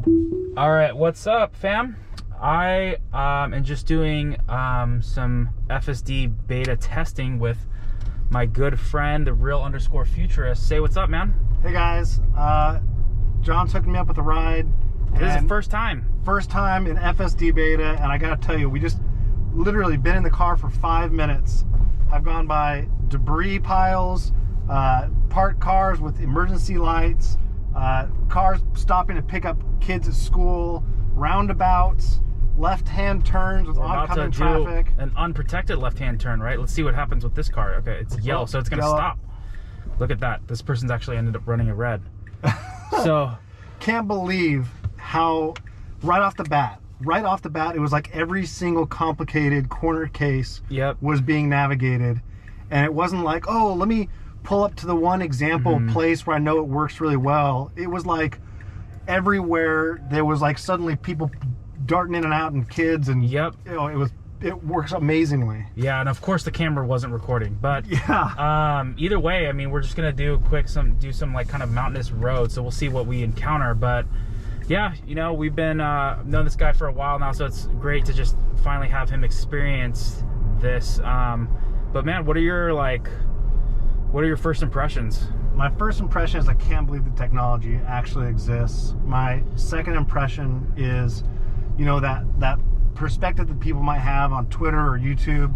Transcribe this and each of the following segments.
All right, what's up, fam? I am just doing some FSD Beta testing with my good friend, the real_futurist. Say what's up, man. Hey guys, John's hooking me up with a ride. This is the first time. First time in FSD Beta, and I gotta tell you, we just literally been in the car for 5 minutes. I've gone by debris piles, parked cars with emergency lights, cars stopping to pick up kids at school, roundabouts, left-hand turns with oncoming traffic. An unprotected left-hand turn, right? Let's see what happens with this car. Okay, it's yellow, so it's gonna stop. Look at that. This person's actually ended up running a red. So can't believe how right off the bat, it was like every single complicated corner case was being navigated, and it wasn't like, oh, let me pull up to the one example place where I know it works really well. It was like everywhere there was like suddenly people darting in and out, and kids, and you know, it works amazingly. Yeah, and of course the camera wasn't recording, but yeah. Either way, I mean, we're just gonna do some like kind of mountainous road, so we'll see what we encounter. But yeah, you know, we've been known this guy for a while now, so it's great to just finally have him experience this. But man, what are your first impressions? My first impression is I can't believe the technology actually exists. My second impression is, you know, that perspective that people might have on Twitter or YouTube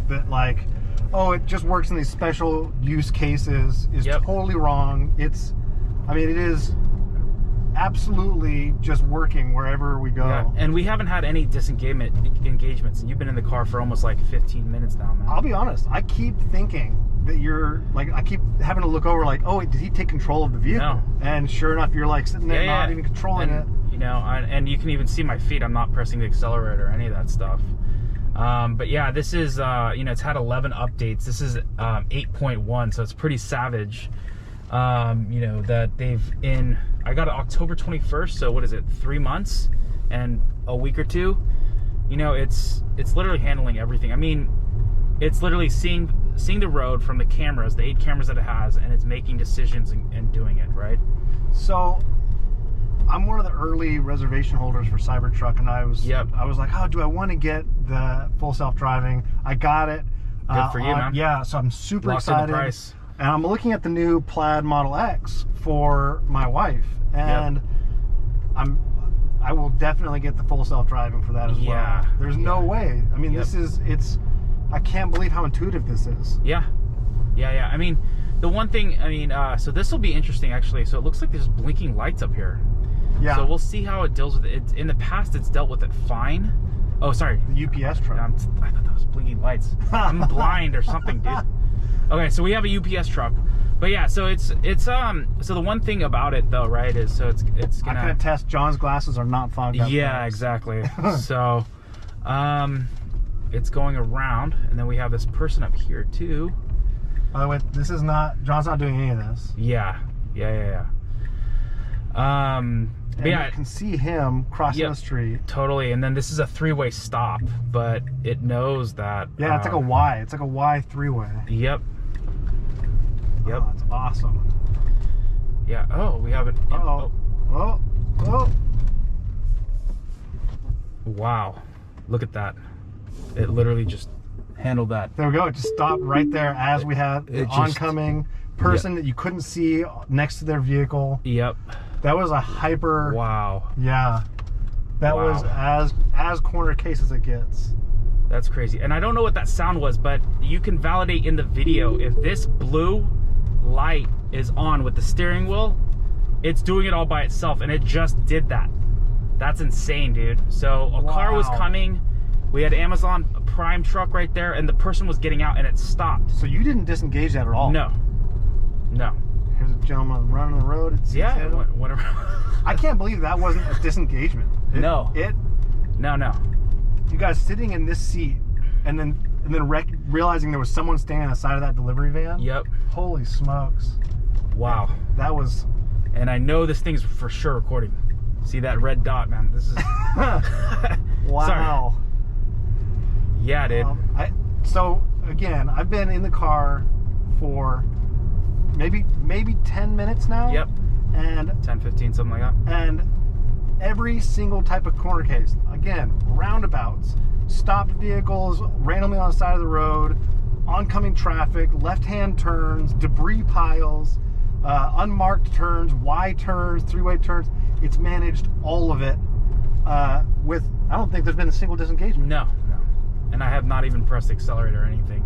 that like, oh, it just works in these special use cases is totally wrong. I mean, it is absolutely just working wherever we go. Yeah. And we haven't had any engagements, and you've been in the car for almost like 15 minutes now, man. I'll be honest, I keep thinking that you're like, I keep having to look over like, oh, did he take control of the vehicle? No. And sure enough, you're like sitting there not even controlling it. You know, and you can even see my feet. I'm not pressing the accelerator or any of that stuff. But yeah, this is, you know, it's had 11 updates. This is 8.1, so it's pretty savage. You know, that I got it October 21st, so what is it, 3 months and a week or two? You know, it's literally handling everything. I mean, it's literally seeing the road from the cameras, the 8 cameras that it has, and it's making decisions and doing it, right? So I'm one of the early reservation holders for Cybertruck, and I was like, oh, do I want to get the full self-driving? I got it. Good for you, man. Yeah, so I'm super excited. Locked in the price. And I'm looking at the new Plaid Model X for my wife, and I will definitely get the full self-driving for that as well. There's no way. I mean, I can't believe how intuitive this is. Yeah. I mean, the one thing, I mean, so this will be interesting actually. So it looks like there's blinking lights up here. Yeah. So we'll see how it deals with it. In the past, it's dealt with it fine. Oh, sorry. The UPS truck. I thought that was blinking lights. I'm blind or something, dude. Okay, so we have a UPS truck, but yeah, so it's so the one thing about it though, right, is so it's gonna. I can attest John's glasses are not fogged up. Yeah, exactly. So, it's going around, and then we have this person up here too. By the way, this is not John's not doing any of this. Yeah. But yeah, I can see him crossing the street. Totally, and then this is a 3-way stop, but it knows that. Yeah, it's like a Y. It's like a Y 3-way. Yep. Oh, that's awesome. Yeah. Oh, we have it. Oh. Wow. Look at that. It literally just handled that. There we go. It just stopped right there as we had the oncoming person that you couldn't see next to their vehicle. Yep. That was a hyper. Wow. Yeah. That was as corner case as it gets. That's crazy. And I don't know what that sound was, but you can validate in the video if this blue light is on with the steering wheel, it's doing it all by itself, and it just did that. That's insane, dude. So a car was coming, we had Amazon Prime truck right there, and the person was getting out, and it stopped. So you didn't disengage that at all? No. Here's a gentleman running the road. Whatever. I can't believe that wasn't a disengagement. No. You guys sitting in this seat, and then realizing there was someone standing on the side of that delivery van. Yep. Holy smokes. Wow. That was. And I know this thing's for sure recording. See that red dot, man? This is. Wow. Sorry. Yeah, dude. So again, I've been in the car for maybe 10 minutes now. Yep. And 10, 15, something like that. And every single type of corner case. Again, roundabouts, stopped vehicles randomly on the side of the road, oncoming traffic, left-hand turns, debris piles, unmarked turns, Y turns, three-way turns. It's managed all of it with, I don't think there's been a single disengagement. No. And I have not even pressed accelerator or anything,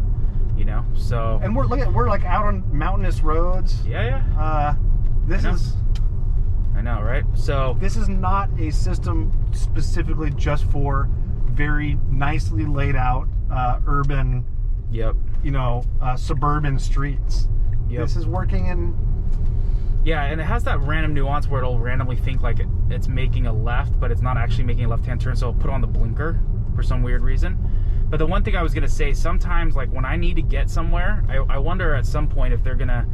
you know, so. And we're like out on mountainous roads. Yeah. I know, right? So this is not a system specifically just for very nicely laid out urban, yep, you know, suburban streets. Yep. This is working in. Yeah, and it has that random nuance where it'll randomly think like it's making a left, but it's not actually making a left-hand turn, so it'll put on the blinker for some weird reason. But the one thing I was gonna say, sometimes like when I need to get somewhere, I wonder at some point if they're gonna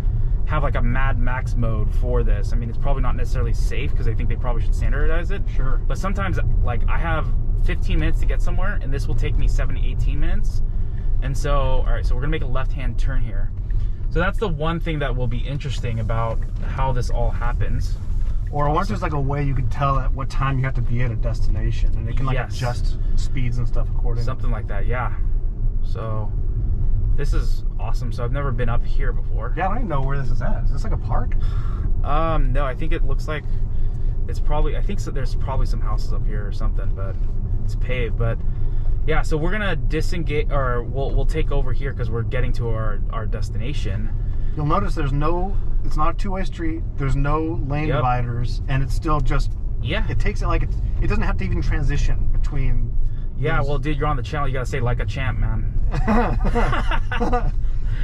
have like a Mad Max mode for this. I mean, it's probably not necessarily safe because I think they probably should standardize it. Sure. But sometimes like I have 15 minutes to get somewhere and this will take me 7 to 18 minutes. And so, all right, so we're gonna make a left-hand turn here. So that's the one thing that will be interesting about how this all happens. Or I wonder if there's like a way you can tell at what time you have to be at a destination, and it can like adjust speeds and stuff accordingly. Something like that, yeah. So this is awesome. So I've never been up here before. Yeah, I don't even know where this is at. Is this like a park? No, I think it looks like it's probably, I think so, there's probably some houses up here or something, but it's paved. But yeah, so we're gonna disengage, or we'll take over here because we're getting to our destination. You'll notice there's no, it's not a two-way street, there's no lane dividers, and it's still just, it takes it like, it doesn't have to even transition between. Yeah, well, dude, you're on the channel, you gotta say like a champ, man. Yeah,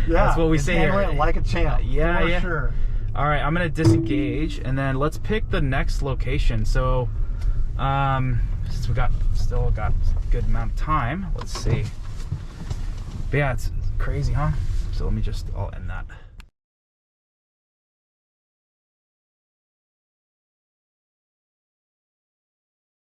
that's what we say here. It like a champ. Yeah. Sure. All right, I'm gonna disengage, and then let's pick the next location. So, since we still got a good amount of time, let's see. But yeah, it's crazy, huh? So let me I'll end that.